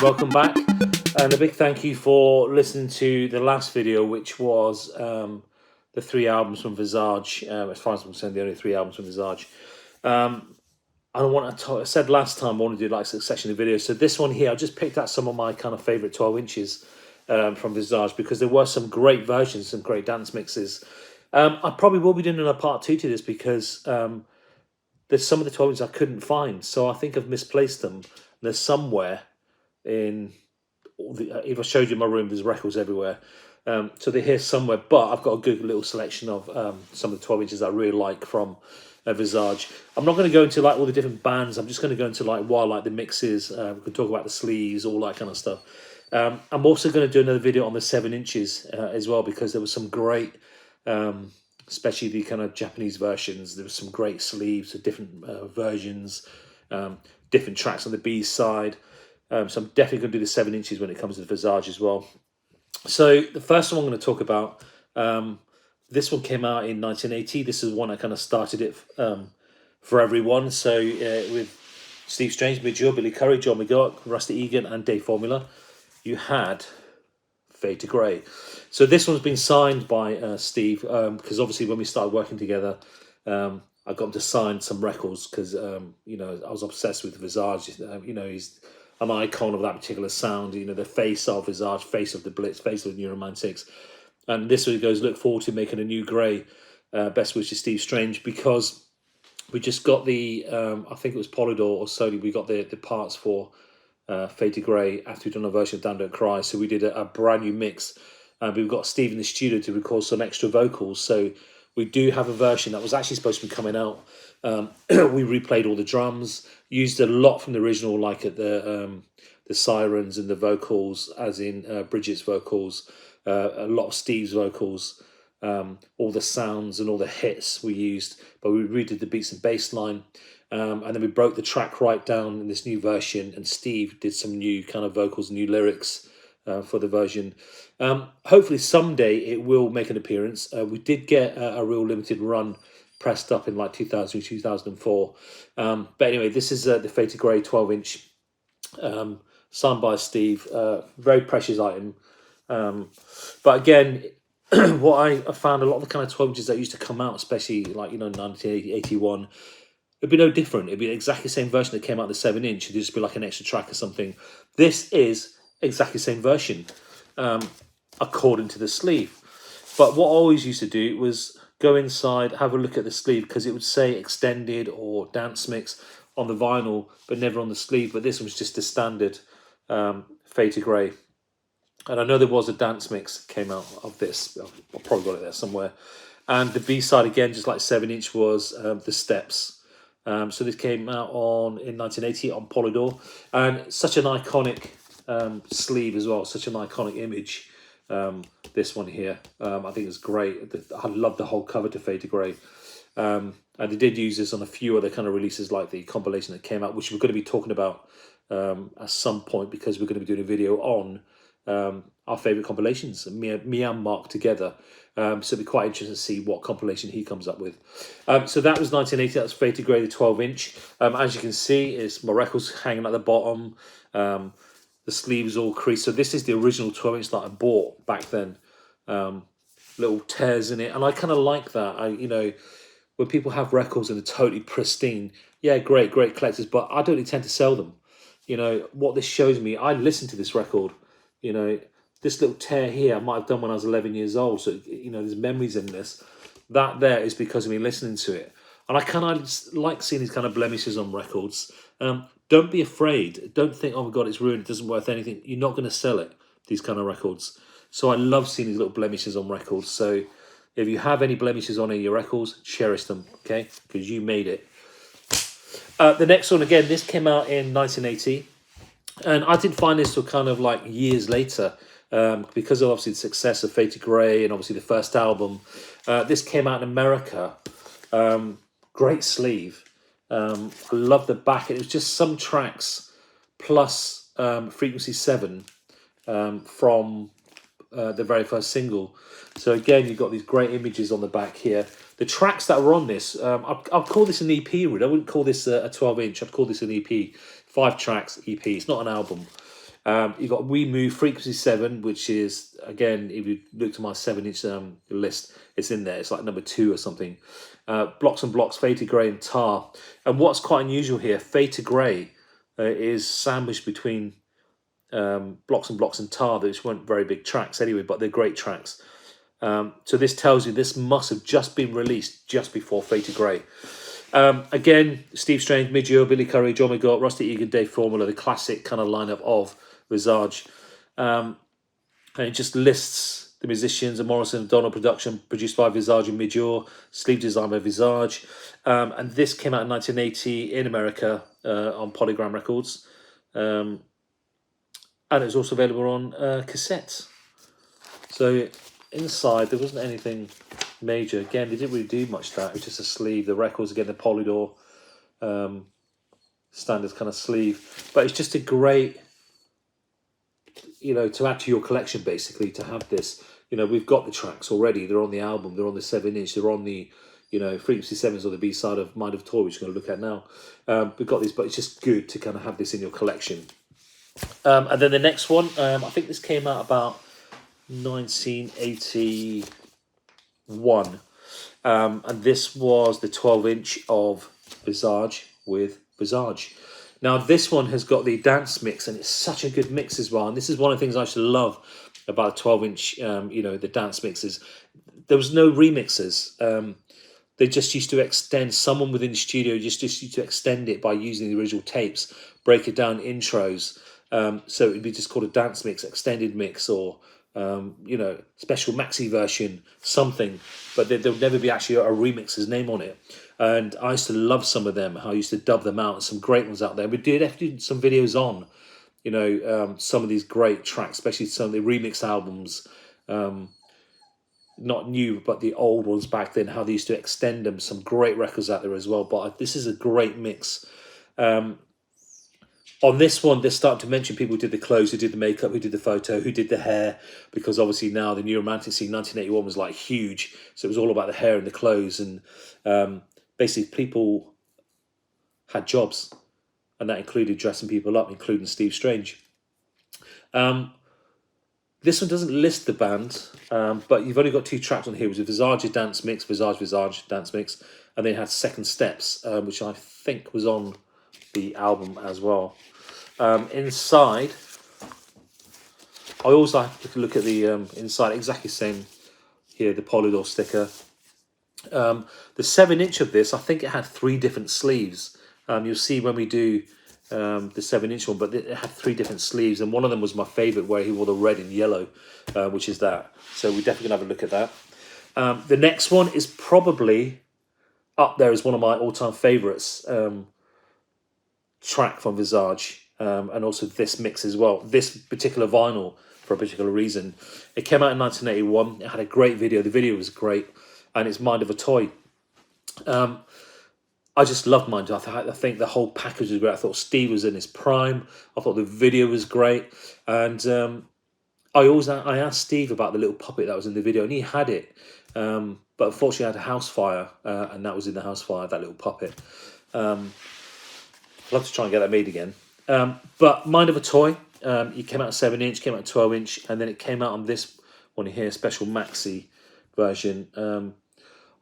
welcome back. And a big thank you for listening to the last video, which was the 3 albums from Visage. As far as I'm concerned, the only 3 albums from Visage. I said last time I want to do like a succession of videos. So this one here, I just picked out some of my kind of favourite 12 inches from Visage, because there were some great versions, some great dance mixes. I probably will be doing a part 2 to this, because there's some of the 12 inches I couldn't find. So I think I've misplaced them. They're somewhere in... If I showed you my room, there's records everywhere. So they're here somewhere, but I've got a good little selection of some of the 12 inches I really like from Visage. I'm not going to go into like all the different bands. I'm just going to go into like why I like the mixes. We could talk about the sleeves, all that kind of stuff. I'm also going to do another video on the 7 inches as well, because there was some great, especially the kind of Japanese versions. There was some great sleeves of different versions, different tracks on the B side. So I'm definitely going to do the 7 inches when it comes to Visage as well. So the first one I'm going to talk about, this one came out in 1980. This is one that kind of started it for everyone. So with Steve Strange, Midge, Billy Curry, John McGough, Rusty Egan and Dave Formula, you had Fade to Grey. So this one's been signed by Steve, because obviously when we started working together, I got him to sign some records, because you know, I was obsessed with Visage. You know, he's an icon of that particular sound, you know, the face of Visage, face of the Blitz, face of the Neuromantics. And this one goes, look forward to making a new Grey. Best wishes, Steve Strange, because we just got the, I think it was Polydor or Sony, we got the parts for Fade to Grey after we'd done a version of Dan Don't Cry. So we did a brand new mix. And we've got Steve in the studio to record some extra vocals. So we do have a version that was actually supposed to be coming out. We replayed all the drums, used a lot from the original, like at the sirens and the vocals, as in Bridget's vocals, a lot of Steve's vocals, all the sounds and all the hits we used, but we redid the beats and bass line, and then we broke the track right down in this new version, and Steve did some new kind of vocals, new lyrics for the version. Hopefully someday it will make an appearance. We did get a real limited run pressed up in like 2003, 2004. But anyway, this is the Fade to Grey 12 inch, signed by Steve. Very precious item. But again, what I found, a lot of the kind of 12 inches that used to come out, especially like, you know, 1981, it'd be no different. It'd be exactly the same version that came out the 7 inch. It'd just be like an extra track or something. This is exactly the same version, according to the sleeve. But what I always used to do was go inside, have a look at the sleeve, because it would say extended or dance mix on the vinyl, but never on the sleeve. But this was just a standard Fade to Grey. And I know there was a dance mix came out of this. I've probably got it there somewhere. And the B-side, again, just like 7 inch, was The Steps. So this came out in 1980 on Polydor. And such an iconic sleeve as well, such an iconic image. This one here, I think it's great. I love the whole cover to Fade to Grey. And they did use this on a few other kind of releases, like the compilation that came out, which we're going to be talking about at some point, because we're going to be doing a video on our favourite compilations, me and Marc together. So it'll be quite interesting to see what compilation he comes up with. So that was 1980, that was Fade to Grey, the 12 inch. As you can see, it's my records hanging at the bottom. The sleeves all creased. So this is the original 12 inch that I bought back then. Little tears in it, and I kind of like that. You know, when people have records and they're totally pristine, yeah, great collectors, but I don't intend to sell them. You know, what this shows me, I listened to this record, you know, this little tear here I might have done when I was 11 years old. So, you know, there's memories in this. That there is because of me listening to it. And I kind of like seeing these kind of blemishes on records. Don't be afraid. Don't think, oh my God, it's ruined, it doesn't worth anything. You're not going to sell it, these kind of records. So I love seeing these little blemishes on records. So if you have any blemishes on any of your records, cherish them, okay? Because you made it. The next one, again, this came out in 1980. And I didn't find this till kind of like years later, because of obviously the success of Fade to Grey and obviously the first album. This came out in America. Great sleeve. I love the back. It was just some tracks plus Frequency 7 from the very first single. So again, you've got these great images on the back here. The tracks that were on this, I'll call this an EP, really. I wouldn't call this a 12 inch. I'd call this an EP. 5 tracks EP. It's not an album. You've got We Move Frequency 7, which is, again, if you look to my 7-inch list, it's in there. It's like number 2 or something. Blocks and Blocks, Fade to Grey and Tar. And what's quite unusual here, Fade to Grey is sandwiched between Blocks and Blocks and Tar, which weren't very big tracks anyway, but they're great tracks. So this tells you this must have just been released just before Fade to Grey. Again, Steve Strange, Midge-Ure, Billy Currie, John McGott, Rusty Egan, Dave Formula, the classic kind of lineup of Visage. And it just lists the musicians, and Morrison and Donald production, produced by Visage and Midge-Ure, sleeve design by Visage. And this came out in 1980 in America on Polygram Records. And it was also available on cassette. So inside, there wasn't anything major. Again, they didn't really do much to that. It was just a sleeve. The records, again, the Polydor standard kind of sleeve. But it's just a great, to add to your collection, basically, to have this. We've got the tracks already. They're on the album. They're on the 7-inch. They're on the, Frequency 7s or the B-side of Mind of Toy, which we're going to look at now. We've got these, but it's just good to kind of have this in your collection. And then the next one, I think this came out about 1981. And this was the 12-inch of Visage with Visage. Now, this one has got the dance mix, and it's such a good mix as well. And this is one of the things I used to love about a 12-inch, the dance mixes. There was no remixes. They just used to extend, someone within the studio just used to extend it by using the original tapes, break it down intros. So it would be just called a dance mix, extended mix, or special maxi version, something, but there would never be actually a remixer's name on it. And I used to love some of them, how I used to dub them out, some great ones out there. We did have to do some videos on, some of these great tracks, especially some of the remix albums, not new, but the old ones back then, how they used to extend them, some great records out there as well. But this is a great mix. On this one, they're starting to mention people who did the clothes, who did the makeup, who did the photo, who did the hair, because obviously now the New Romantic scene, 1981, was like huge. So it was all about the hair and the clothes. And basically people had jobs, and that included dressing people up, including Steve Strange. This one doesn't list the band, but you've only got 2 tracks on here. It was a Visage dance mix, Visage dance mix, and then it had Second Steps, which I think was on the album as well. Inside, I always like to look at the inside, exactly the same here, the Polydor sticker. The 7-inch of this, I think it had 3 different sleeves. You'll see when we do the 7-inch one, but it had 3 different sleeves, and one of them was my favourite, where he wore the red and yellow, which is that. So we're definitely going to have a look at that. The next one is probably up there as one of my all-time favourites. Track from Visage, and also this mix as well. This particular vinyl, for a particular reason. It came out in 1981. It had a great video. The video was great, and it's Mind of a Toy. I just loved Mind. I think the whole package was great. I thought Steve was in his prime. I thought the video was great, and I asked Steve about the little puppet that was in the video, and he had it, but unfortunately I had a house fire, and that was in the house fire, that little puppet. I'd love to try and get that made again. But Mind of a Toy, it came out on 7-inch, came out on 12-inch, and then it came out on this one here, special maxi version.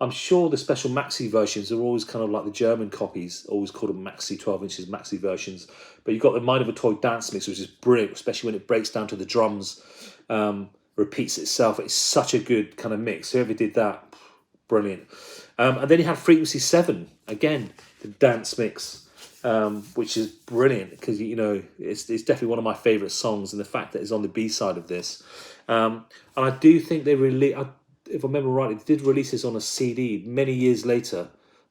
I'm sure the special maxi versions are always kind of like the German copies, always called them maxi 12 inches, maxi versions. But you've got the Mind of a Toy dance mix, which is brilliant, especially when it breaks down to the drums, repeats itself. It's such a good kind of mix. Whoever did that, brilliant. And then you have Frequency 7, again, the dance mix. Which is brilliant, because it's definitely one of my favourite songs, and the fact that it's on the B-side of this, and I do think they if I remember rightly, they did release this on a CD many years later,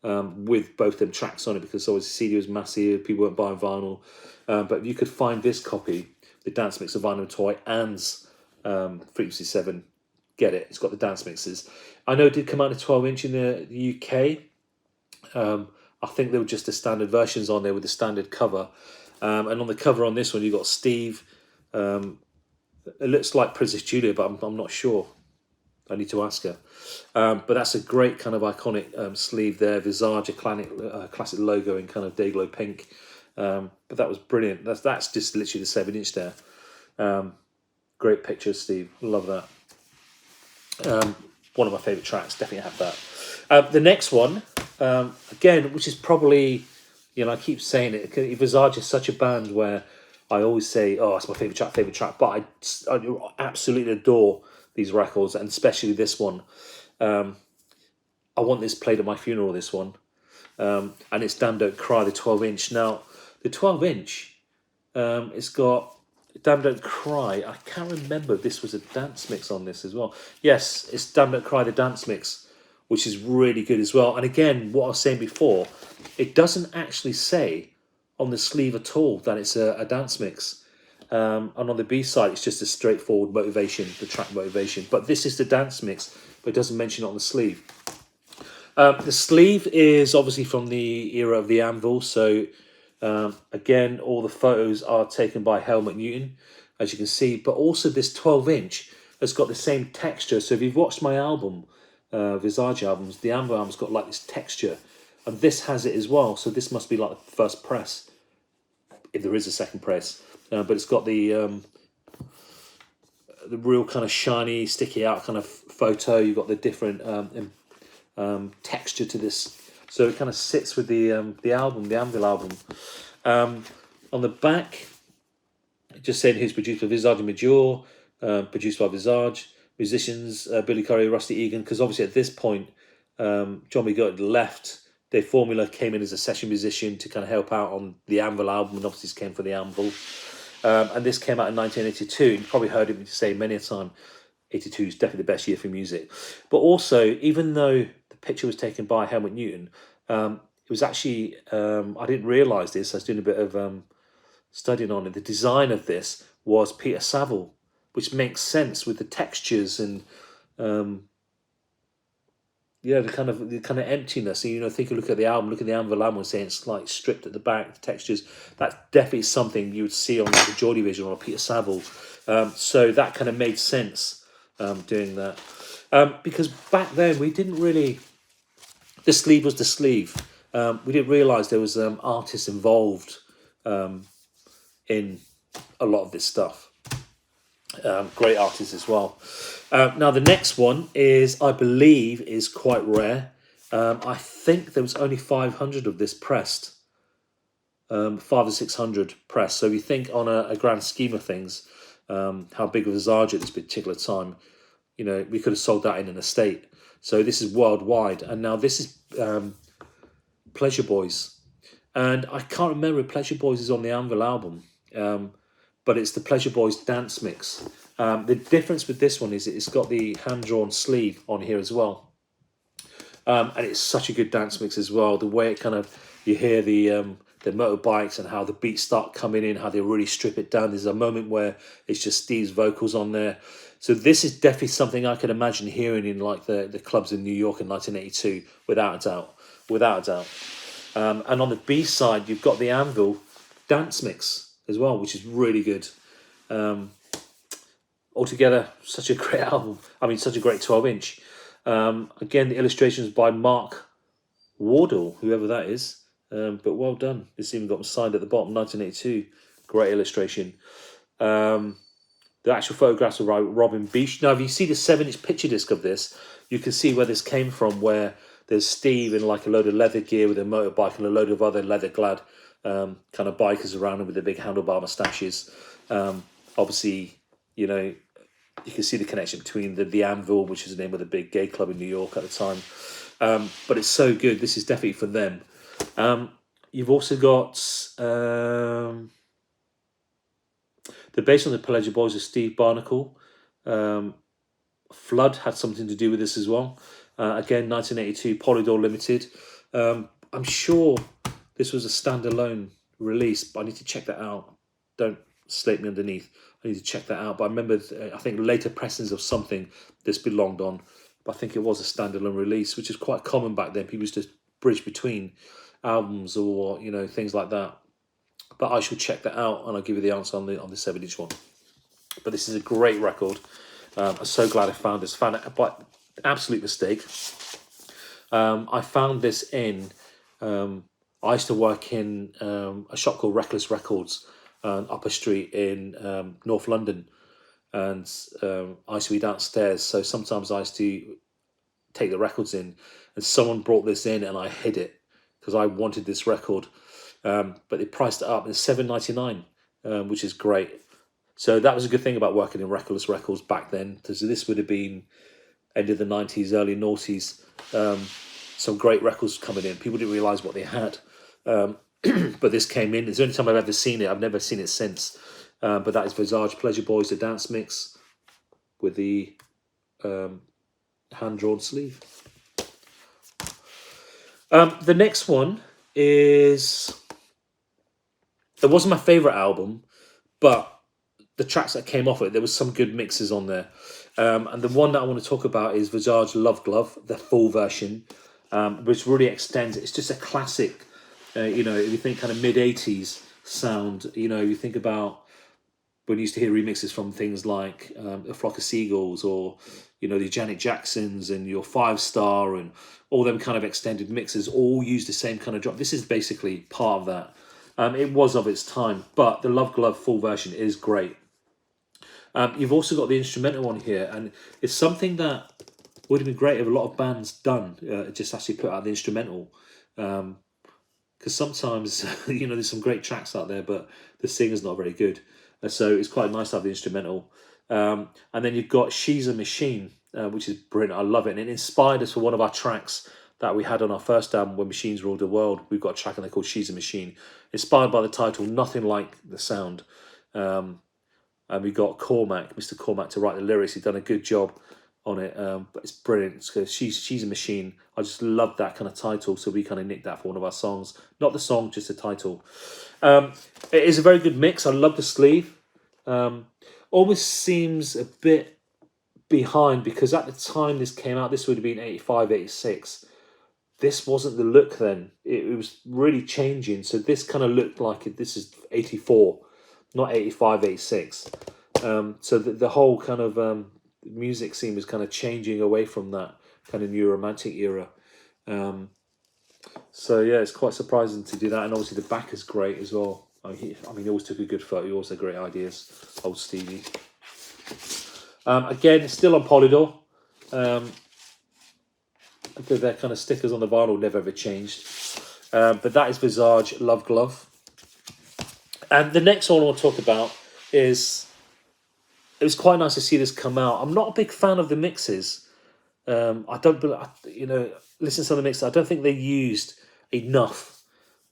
with both them tracks on it, because obviously CD was massive, people weren't buying vinyl, but if you could find this copy, the dance mix of Vinyl Toy and Frequency 7, get it. It's got the dance mixes. I know it did come out in 12-inch in the UK. I think they were just the standard versions on there with the standard cover. And on the cover on this one, you've got Steve. It looks like Princess Julia, but I'm not sure. I need to ask her. But that's a great kind of iconic sleeve there. Visage, a classic logo in kind of Dayglow pink. But that was brilliant. That's just literally the 7-inch there. Great pictures, Steve. Love that. One of my favourite tracks. Definitely have that. The next one, again, which is probably, I keep saying it. Visage is such a band where I always say, "Oh, it's my favourite track." But I absolutely adore these records, and especially this one. I want this played at my funeral. This one, and it's "Damn Don't Cry," the 12-inch. Now, the 12-inch, it's got "Damn Don't Cry." I can't remember if this was a dance mix on this as well. Yes, it's "Damn Don't Cry," the dance mix, which is really good as well. And again, what I was saying before, it doesn't actually say on the sleeve at all that it's a dance mix. And on the B side, it's just a straightforward motivation, the track motivation. But this is the dance mix, but it doesn't mention it on the sleeve. The sleeve is obviously from the era of the Anvil, so again, all the photos are taken by Helmut Newton, as you can see, but also this 12-inch has got the same texture. So if you've watched my album, Visage albums, the Anvil album's got like this texture, and this has it as well. So this must be like the first press, if there is a second press. But it's got the real kind of shiny, sticky out kind of photo. You've got the different texture to this, so it kind of sits with the album, the Anvil album. On the back, just saying who's produced by Visage and Major, produced by Visage, musicians Billy Currie, Rusty Egan, because obviously at this point, John B. Goodman left. Dave Formula came in as a session musician to kind of help out on the Anvil album, and obviously came for the Anvil. And this came out in 1982. You've probably heard him say many a time, 82 is definitely the best year for music. But also, even though the picture was taken by Helmut Newton, it was actually, I didn't realise this, I was doing a bit of studying on it. The design of this was Peter Saville, which makes sense with the textures and the kind of emptiness. And, think you look at the album, look at the Anvil album, and say it's like stripped at the back, the textures. That's definitely something you would see on like a Joy Division or a Peter Saville. So that kind of made sense doing that. Because back then we didn't really, the sleeve was the sleeve. We didn't realise there was artists involved in a lot of this stuff. Great artists as well. Now the next one is, I believe, is quite rare. I think there was only 500 of this pressed, 500 or 600 pressed. So if you think on a grand scheme of things, how big of Visage at this particular time, we could have sold that in an estate. So this is worldwide, and now this is Pleasure Boys, and I can't remember if Pleasure Boys is on the Anvil album. But it's the Pleasure Boys dance mix. The difference with this one is it's got the hand-drawn sleeve on here as well. And it's such a good dance mix as well. The way it kind of, you hear the motorbikes and how the beats start coming in, how they really strip it down. There's a moment where it's just Steve's vocals on there. So this is definitely something I can imagine hearing in like the clubs in New York in 1982, without a doubt. And on the B side, you've got the Anvil dance mix as well, which is really good. Altogether, such a great album. I mean, such a great 12-inch. Again, the illustrations by Mark Wardle, whoever that is. But well done. It's even got signed at the bottom, 1982. Great illustration. The actual photographs are by Robin Beach. Now, if you see the 7-inch picture disc of this, you can see where this came from, where there's Steve in like a load of leather gear with a motorbike and a load of other leather-clad kind of bikers around him with the big handlebar moustaches. Obviously, you can see the connection between the Anvil, which is the name of the big gay club in New York at the time. But it's so good. This is definitely for them. You've also got the bass on the Pleasure Boys is Steve Barnacle. Flood had something to do with this as well. Again, 1982, Polydor Limited. I'm sure this was a standalone release, but I need to check that out. Don't slate me underneath. I need to check that out. But I remember, I think later pressings of something this belonged on, but I think it was a standalone release, which is quite common back then. People used to bridge between albums or things like that. But I shall check that out, and I'll give you the answer on the 7-inch one. But this is a great record. I'm so glad I found this. Found it by absolute mistake. I found this in. I used to work in a shop called Reckless Records, Upper Street in North London, and I used to be downstairs. So sometimes I used to take the records in, and someone brought this in, and I hid it because I wanted this record, but they priced it up. It's $7.99, which is great. So that was a good thing about working in Reckless Records back then, because this would have been end of the 90s, early noughties. Some great records coming in. People didn't realise what they had. But this came in. It's the only time I've ever seen it. I've never seen it since. But that is Visage Pleasure Boys, the dance mix with the hand-drawn sleeve. The next one is... It wasn't my favourite album, but the tracks that came off it, there was some good mixes on there. And the one that I want to talk about is Visage Love Glove, the full version, which really extends. It's just a classic, if you think kind of mid-80s sound, you think about when you used to hear remixes from things like A Flock of Seagulls or, the Janet Jacksons and your Five Star and all them kind of extended mixes all use the same kind of drop. This is basically part of that. It was of its time, but the Love Glove full version is great. You've also got the instrumental on here, and it's something that would have been great if a lot of bands done, just actually put out the instrumental. Because sometimes, there's some great tracks out there, but the singer's not very good. So it's quite nice to have the instrumental. And then you've got She's a Machine, which is brilliant. I love it. And it inspired us for one of our tracks that we had on our first album, When Machines Ruled the World. We've got a track on there called She's a Machine. Inspired by the title, nothing like the sound. And we got Mr. Cormac, to write the lyrics. He's done a good job on it, but it's brilliant. She's a Machine. I just love that kind of title, so we kind of nicked that for one of our songs. Not the song, just the title. It is a very good mix. I love the sleeve. Almost seems a bit behind, because at the time this came out, this would have been 85, 86. This wasn't the look then. It was really changing. So this kind of looked like this is 84. Not 85, 86. So the whole kind of music scene was kind of changing away from that kind of new romantic era. So yeah, it's quite surprising to do that. And obviously the back is great as well. He always took a good photo. He always had great ideas. Old Stevie. Again, it's still on Polydor. Their kind of stickers on the vinyl never ever changed. But that is Visage Love Glove. And the next one I want to talk about is, it was quite nice to see this come out. I'm not a big fan of the mixes. I don't, listen to some of the mixes. I don't think they used enough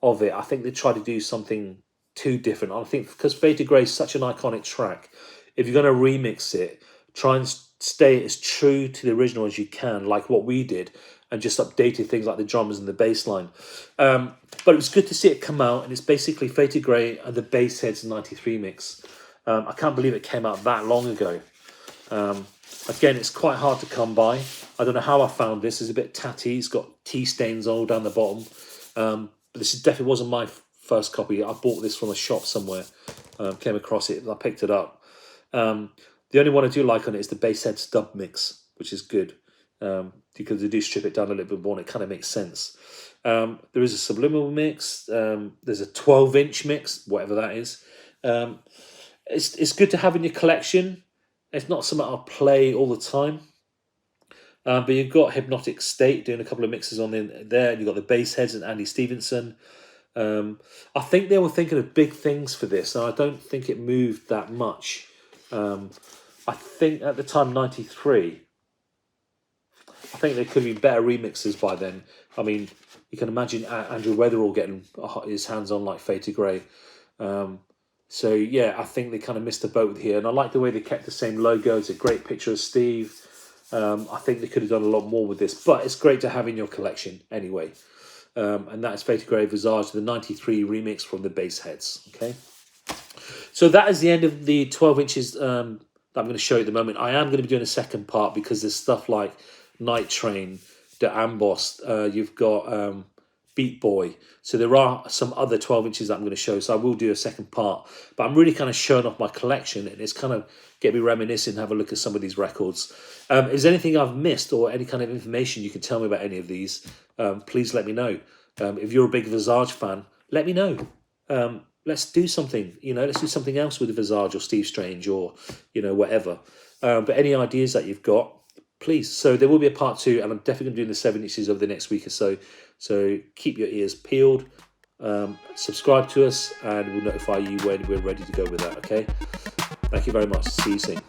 of it. I think they tried to do something too different. I think because Faded Grey is such an iconic track, if you're going to remix it, try and stay as true to the original as you can, like what we did, and just updated things like the drummers and the bass line. But it was good to see it come out, and it's basically Faded Grey and the Bassheads 93 mix. I can't believe it came out that long ago. Again, it's quite hard to come by. I don't know how I found this. It's a bit tatty. It's got tea stains all down the bottom. But this definitely wasn't my first copy. I bought this from a shop somewhere. Came across it, and I picked it up. The only one I do like on it is the Bassheads dub mix, which is good. Because they do strip it down a little bit more, and it kind of makes sense. There is a subliminal mix. There's a 12-inch mix, whatever that is. It's good to have in your collection. It's not something I'll play all the time. But you've got Hypnotic State doing a couple of mixes on there. You've got the Bassheads and Andy Stevenson. I think they were thinking of big things for this, and I don't think it moved that much. I think at the time, 93... I think there could be better remixes by then. I mean, you can imagine Andrew Weatherall getting his hands on like Faded Grey. So yeah, I think they kind of missed the boat here. And I like the way they kept the same logo. It's a great picture of Steve. I think they could have done a lot more with this, but it's great to have in your collection anyway. And that is Faded Grey Visage, the 93 remix from the Bassheads. Okay. So that is the end of the 12 inches that I'm going to show you at the moment. I am going to be doing a second part because there's stuff like Night Train, the Amboss, you've got Beat Boy. So there are some other 12 inches that I'm going to show. So I will do a second part. But I'm really kind of showing off my collection, and it's kind of get me reminiscing, have a look at some of these records. Is there anything I've missed or any kind of information you can tell me about any of these? Please let me know. If you're a big Visage fan, let me know. let's do something. Let's do something else with the Visage or Steve Strange or whatever. But any ideas that you've got, please. So there will be a part 2, and I'm definitely going to do the 7 inches over the next week or so. So keep your ears peeled. Subscribe to us, and we'll notify you when we're ready to go with that. Okay. Thank you very much. See you soon.